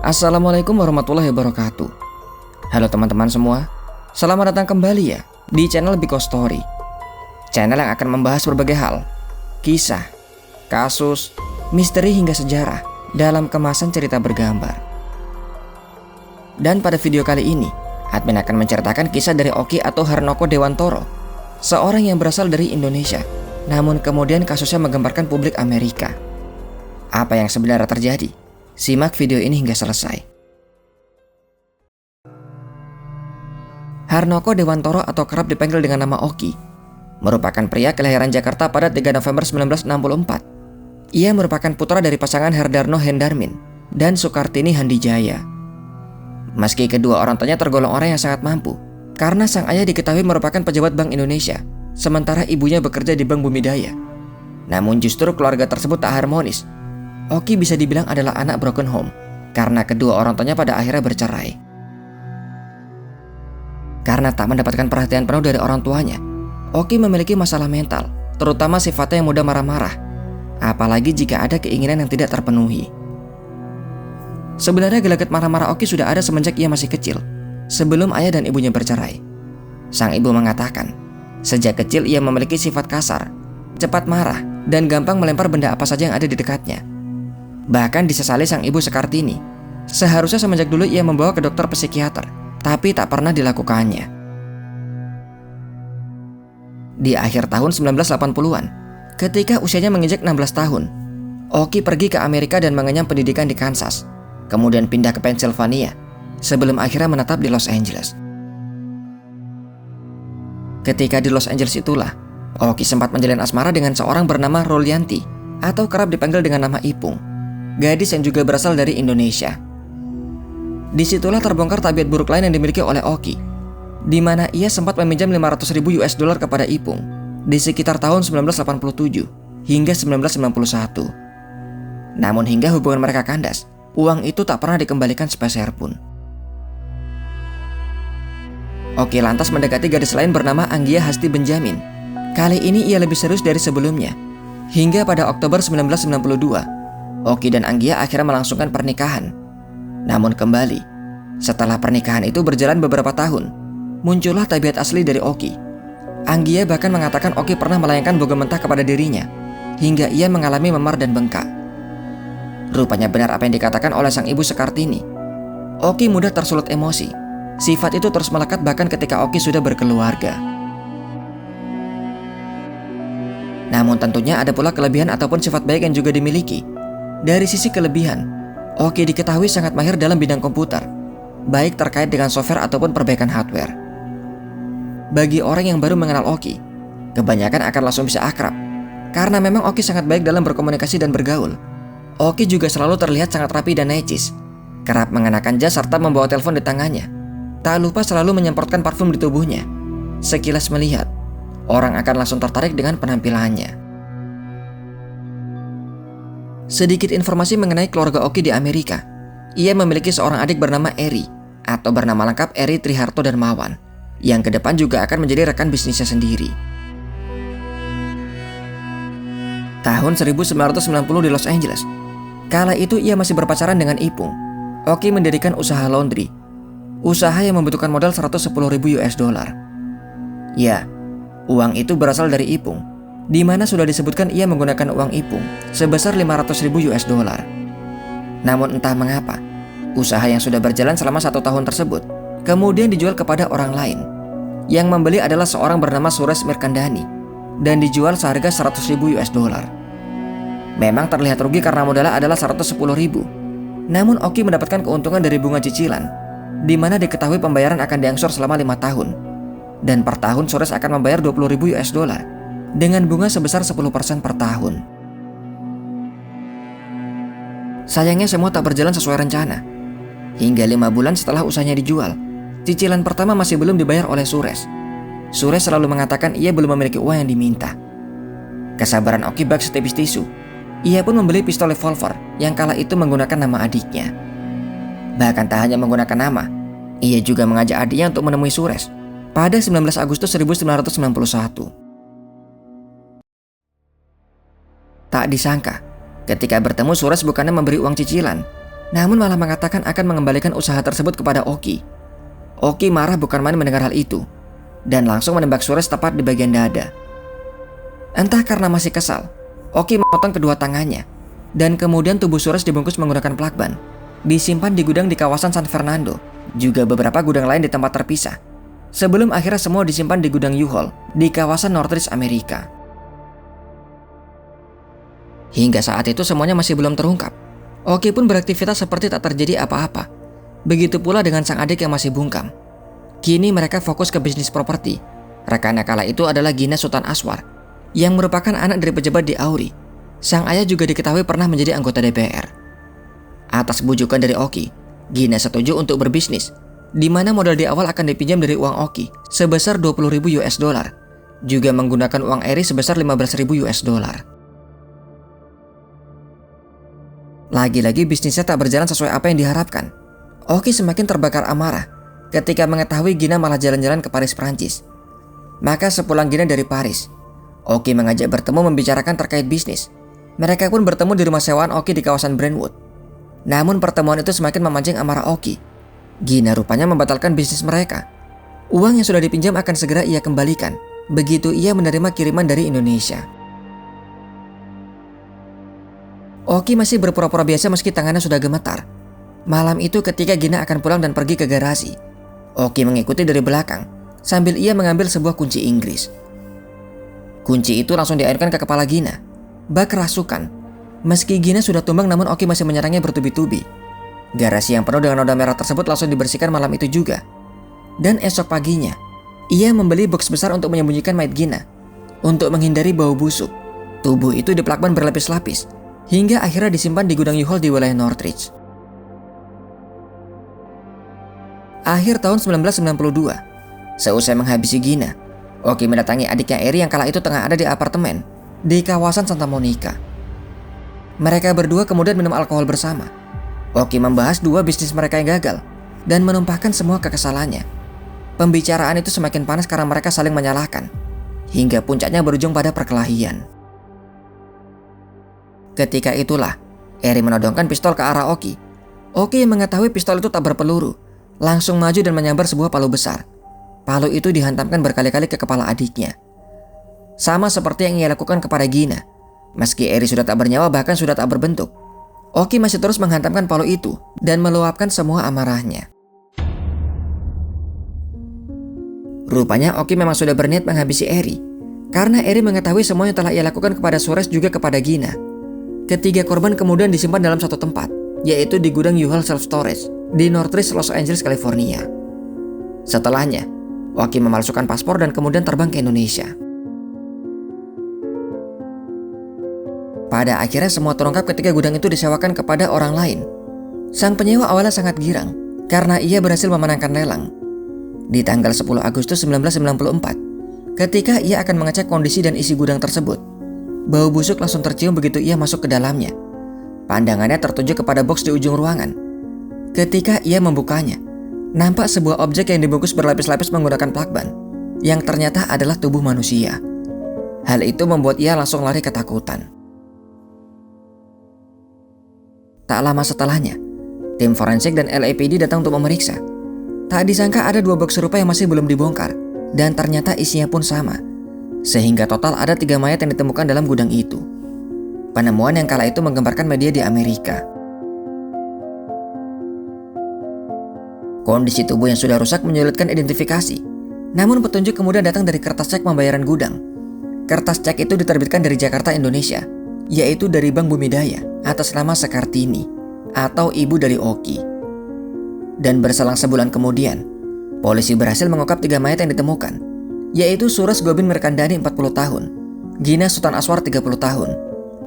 Assalamualaikum warahmatullahi wabarakatuh. Halo teman-teman semua, selamat datang kembali ya di channel Biko Story. Channel yang akan membahas berbagai hal, kisah, kasus, misteri hingga sejarah dalam kemasan cerita bergambar. Dan pada video kali ini, admin akan menceritakan kisah dari Oki atau Harnoko Dewantoro, seorang yang berasal dari Indonesia, namun kemudian kasusnya menggemparkan publik Amerika. Apa yang sebenarnya terjadi? Simak video ini hingga selesai. Harnoko Dewantoro atau kerap dipanggil dengan nama Oki merupakan pria kelahiran Jakarta pada 3 November 1964. Ia merupakan putra dari pasangan Herdarno Hendarmin dan Sukartini Handijaya. Meski kedua orang tuanya tergolong orang yang sangat mampu, karena sang ayah diketahui merupakan pejabat Bank Indonesia, sementara ibunya bekerja di Bank Bumidaya. Namun justru keluarga tersebut tak harmonis. Oki bisa dibilang adalah anak broken home, karena kedua orang tuanya pada akhirnya bercerai. Karena tak mendapatkan perhatian penuh dari orang tuanya, Oki memiliki masalah mental, terutama sifatnya yang mudah marah-marah, apalagi jika ada keinginan yang tidak terpenuhi. Sebenarnya gelagat marah-marah Oki sudah ada semenjak ia masih kecil, sebelum ayah dan ibunya bercerai. Sang ibu mengatakan, sejak kecil ia memiliki sifat kasar, cepat marah, dan gampang melempar benda apa saja yang ada di dekatnya. Bahkan disesali sang ibu Sekartini. Seharusnya semenjak dulu ia membawa ke dokter psikiater, tapi tak pernah dilakukannya. Di akhir tahun 1980-an, ketika usianya menginjak 16 tahun, Oki pergi ke Amerika dan mengenyam pendidikan di Kansas, kemudian pindah ke Pennsylvania, sebelum akhirnya menetap di Los Angeles. Ketika di Los Angeles itulah, Oki sempat menjalin asmara dengan seorang bernama Rolyanti, atau kerap dipanggil dengan nama Ipung, gadis yang juga berasal dari Indonesia. Disitulah terbongkar tabiat buruk lain yang dimiliki oleh Oki, di mana ia sempat meminjam $500.000 kepada Ipung di sekitar tahun 1987 hingga 1991. Namun hingga hubungan mereka kandas, uang itu tak pernah dikembalikan sepeser pun. Oki lantas mendekati gadis lain bernama Anggia Hasti Benjamin. Kali ini ia lebih serius dari sebelumnya. Hingga pada Oktober 1992, Oki dan Anggia akhirnya melangsungkan pernikahan. Namun kembali, setelah pernikahan itu berjalan beberapa tahun, muncullah tabiat asli dari Oki. Anggia bahkan mengatakan Oki pernah melayangkan bogem mentah kepada dirinya, hingga ia mengalami memar dan bengkak. Rupanya benar apa yang dikatakan oleh sang ibu Sekartini. Oki mudah tersulut emosi. Sifat itu terus melekat bahkan ketika Oki sudah berkeluarga. Namun tentunya ada pula kelebihan ataupun sifat baik yang juga dimiliki. Dari sisi kelebihan, Oki diketahui sangat mahir dalam bidang komputer, baik terkait dengan software ataupun perbaikan hardware. Bagi orang yang baru mengenal Oki, kebanyakan akan langsung bisa akrab, karena memang Oki sangat baik dalam berkomunikasi dan bergaul. Oki juga selalu terlihat sangat rapi dan necis, kerap mengenakan jas serta membawa telepon di tangannya. Tak lupa selalu menyemprotkan parfum di tubuhnya. Sekilas melihat, orang akan langsung tertarik dengan penampilannya. Sedikit informasi mengenai keluarga Oki di Amerika. Ia memiliki seorang adik bernama Eri, atau bernama lengkap Eri Triharto Darmawan, yang ke depan juga akan menjadi rekan bisnisnya sendiri. Tahun 1990 di Los Angeles, kala itu ia masih berpacaran dengan Ipung. Oki mendirikan usaha laundry, usaha yang membutuhkan modal $110.000. Ya, uang itu berasal dari Ipung, di mana sudah disebutkan ia menggunakan uang Ipung sebesar $500.000. Namun entah mengapa, usaha yang sudah berjalan selama 1 tahun tersebut kemudian dijual kepada orang lain. Yang membeli adalah seorang bernama Suresh Mirkandani dan dijual seharga $100.000. Memang terlihat rugi karena modalnya adalah $110.000. Namun Oki mendapatkan keuntungan dari bunga cicilan, di mana diketahui pembayaran akan diangsur selama 5 tahun. Dan per tahun Suresh akan membayar $20.000 dengan bunga sebesar 10% per tahun. Sayangnya semua tak berjalan sesuai rencana. Hingga 5 bulan setelah usahanya dijual, cicilan pertama masih belum dibayar oleh Suresh. Suresh selalu mengatakan ia belum memiliki uang yang diminta. Kesabaran Oki bak setipis tisu. Ia pun membeli pistol revolver yang kala itu menggunakan nama adiknya. Bahkan tak hanya menggunakan nama, ia juga mengajak adiknya untuk menemui Suresh pada 19 Agustus 1991. Tak disangka, ketika bertemu Suresh bukannya memberi uang cicilan, namun malah mengatakan akan mengembalikan usaha tersebut kepada Oki. Oki marah bukan main mendengar hal itu, dan langsung menembak Suresh tepat di bagian dada. Entah karena masih kesal, Oki memotong kedua tangannya, dan kemudian tubuh Suresh dibungkus menggunakan plakban, disimpan di gudang di kawasan San Fernando, juga beberapa gudang lain di tempat terpisah, sebelum akhirnya semua disimpan di gudang U-Haul di kawasan Northridge, Amerika. Hingga saat itu semuanya masih belum terungkap. Oki pun beraktivitas seperti tak terjadi apa-apa. Begitu pula dengan sang adik yang masih bungkam. Kini mereka fokus ke bisnis properti. Rekannya kala itu adalah Gina Sultan Aswar, yang merupakan anak dari pejabat di Auri. Sang ayah juga diketahui pernah menjadi anggota DPR. Atas bujukan dari Oki, Gina setuju untuk berbisnis, di mana modal di awal akan dipinjam dari uang Oki sebesar 20.000 US dollar, juga menggunakan uang Eri sebesar 15.000 US dollar. Lagi-lagi bisnisnya tak berjalan sesuai apa yang diharapkan. Oki semakin terbakar amarah ketika mengetahui Gina malah jalan-jalan ke Paris, Prancis. Maka sepulang Gina dari Paris, Oki mengajak bertemu membicarakan terkait bisnis. Mereka pun bertemu di rumah sewaan Oki di kawasan Brentwood. Namun pertemuan itu semakin memancing amarah Oki. Gina rupanya membatalkan bisnis mereka. Uang yang sudah dipinjam akan segera ia kembalikan begitu ia menerima kiriman dari Indonesia. Oki masih berpura-pura biasa meski tangannya sudah gemetar. Malam itu ketika Gina akan pulang dan pergi ke garasi, Oki mengikuti dari belakang sambil ia mengambil sebuah kunci Inggris. Kunci itu langsung diairkan ke kepala Gina. Bak kerasukan. Meski Gina sudah tumbang namun Oki masih menyerangnya bertubi-tubi. Garasi yang penuh dengan noda merah tersebut langsung dibersihkan malam itu juga. Dan esok paginya, ia membeli box besar untuk menyembunyikan mayat Gina. Untuk menghindari bau busuk, tubuh itu diplakban berlapis-lapis hingga akhirnya disimpan di gudang U-Haul di wilayah Northridge. Akhir tahun 1992, seusai menghabisi Gina, Oki mendatangi adiknya Eri yang kala itu tengah ada di apartemen di kawasan Santa Monica. Mereka berdua kemudian minum alkohol bersama. Oki membahas dua bisnis mereka yang gagal dan menumpahkan semua kekesalannya. Pembicaraan itu semakin panas karena mereka saling menyalahkan, hingga puncaknya berujung pada perkelahian. Ketika itulah, Eri menodongkan pistol ke arah Oki. Oki yang mengetahui pistol itu tak berpeluru, langsung maju dan menyambar sebuah palu besar. Palu itu dihantamkan berkali-kali ke kepala adiknya. Sama seperti yang ia lakukan kepada Gina. Meski Eri sudah tak bernyawa bahkan sudah tak berbentuk, Oki masih terus menghantamkan palu itu dan meluapkan semua amarahnya. Rupanya Oki memang sudah berniat menghabisi Eri, karena Eri mengetahui semua yang telah ia lakukan kepada Suresh juga kepada Gina. Ketiga korban kemudian disimpan dalam satu tempat, yaitu di gudang U-Haul self-storage di Northridge, Los Angeles, California. Setelahnya, Oki memalsukan paspor dan kemudian terbang ke Indonesia. Pada akhirnya semua terungkap ketika gudang itu disewakan kepada orang lain. Sang penyewa awalnya sangat girang karena ia berhasil memenangkan lelang. Di tanggal 10 Agustus 1994, ketika ia akan mengecek kondisi dan isi gudang tersebut, bau busuk langsung tercium begitu ia masuk ke dalamnya. Pandangannya tertuju kepada box di ujung ruangan. Ketika ia membukanya, nampak sebuah objek yang dibungkus berlapis-lapis menggunakan plakban, yang ternyata adalah tubuh manusia. Hal itu membuat ia langsung lari ketakutan. Tak lama setelahnya, tim forensik dan LAPD datang untuk memeriksa. Tak disangka ada dua box serupa yang masih belum dibongkar, dan ternyata isinya pun sama. Sehingga total ada 3 mayat yang ditemukan dalam gudang itu. Penemuan yang kala itu menggemparkan media di Amerika. Kondisi tubuh yang sudah rusak menyulitkan identifikasi. Namun petunjuk kemudian datang dari kertas cek pembayaran gudang. Kertas cek itu diterbitkan dari Jakarta, Indonesia, yaitu dari Bank Bumidaya atas nama Sekartini atau ibu dari Oki. Dan berselang sebulan kemudian, polisi berhasil mengungkap 3 mayat yang ditemukan, yaitu Suresh Gobin Merkandani 40 tahun, Gina Sultan Aswar 30 tahun,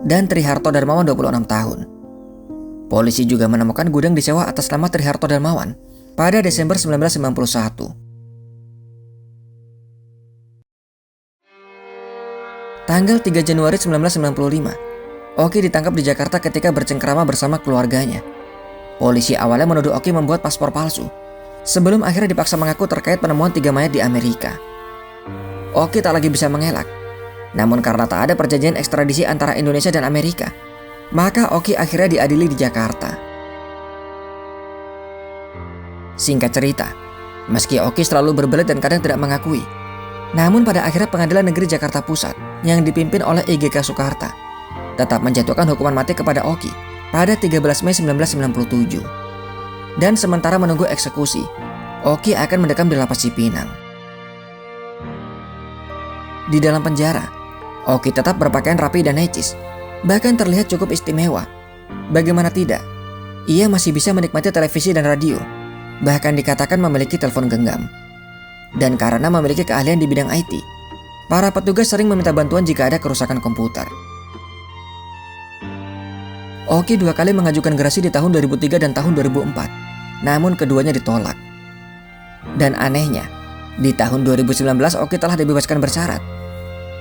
dan Triharto Darmawan 26 tahun. Polisi juga menemukan gudang disewa atas nama Triharto Darmawan pada Desember 1991. Tanggal 3 Januari 1995, Oki ditangkap di Jakarta ketika bercengkrama bersama keluarganya. Polisi awalnya menuduh Oki membuat paspor palsu, sebelum akhirnya dipaksa mengaku terkait penemuan 3 mayat di Amerika. Oki tak lagi bisa mengelak. Namun karena tak ada perjanjian ekstradisi antara Indonesia dan Amerika, maka Oki akhirnya diadili di Jakarta. Singkat cerita, meski Oki selalu berbelit dan kadang tidak mengakui, namun pada akhirnya Pengadilan Negeri Jakarta Pusat yang dipimpin oleh IGK Soekarta tetap menjatuhkan hukuman mati kepada Oki pada 13 Mei 1997. Dan sementara menunggu eksekusi, Oki akan mendekam di lapas Cipinang. Di dalam penjara, Oki tetap berpakaian rapi dan necis, bahkan terlihat cukup istimewa. Bagaimana tidak, ia masih bisa menikmati televisi dan radio, bahkan dikatakan memiliki telepon genggam. Dan karena memiliki keahlian di bidang IT, para petugas sering meminta bantuan jika ada kerusakan komputer. Oki 2 kali mengajukan gerasi di tahun 2003 dan tahun 2004, namun keduanya ditolak. Dan anehnya, di tahun 2019 Oki telah dibebaskan bersyarat.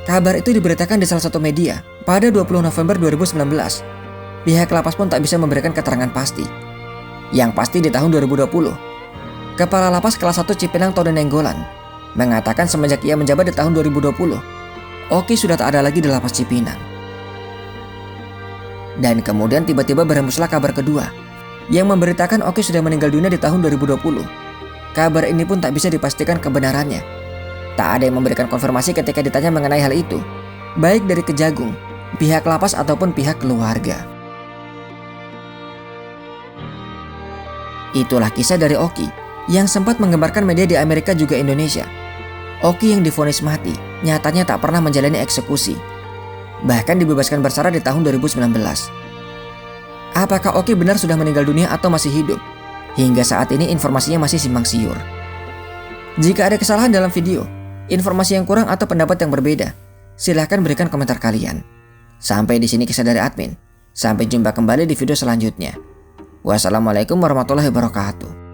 Kabar itu diberitakan di salah satu media pada 20 November 2019. Pihak lapas pun tak bisa memberikan keterangan pasti. Yang pasti di tahun 2020, Kepala Lapas Kelas 1 Cipinang Tode Nenggolan mengatakan semenjak ia menjabat di tahun 2020, Oki sudah tak ada lagi di lapas Cipinang. Dan kemudian tiba-tiba berhembuslah kabar kedua yang memberitakan Oki sudah meninggal dunia di tahun 2020. Kabar ini pun tak bisa dipastikan kebenarannya. Tak ada yang memberikan konfirmasi ketika ditanya mengenai hal itu, baik dari Kejagung, pihak lapas ataupun pihak keluarga. Itulah kisah dari Oki yang sempat menggemparkan media di Amerika juga Indonesia. Oki yang divonis mati nyatanya tak pernah menjalani eksekusi, bahkan dibebaskan bersyarat di tahun 2019. Apakah Oki benar sudah meninggal dunia atau masih hidup? Hingga saat ini informasinya masih simpang siur. Jika ada kesalahan dalam video, informasi yang kurang atau pendapat yang berbeda, silahkan berikan komentar kalian. Sampai di sini kisah dari admin. Sampai jumpa kembali di video selanjutnya. Wassalamualaikum warahmatullahi wabarakatuh.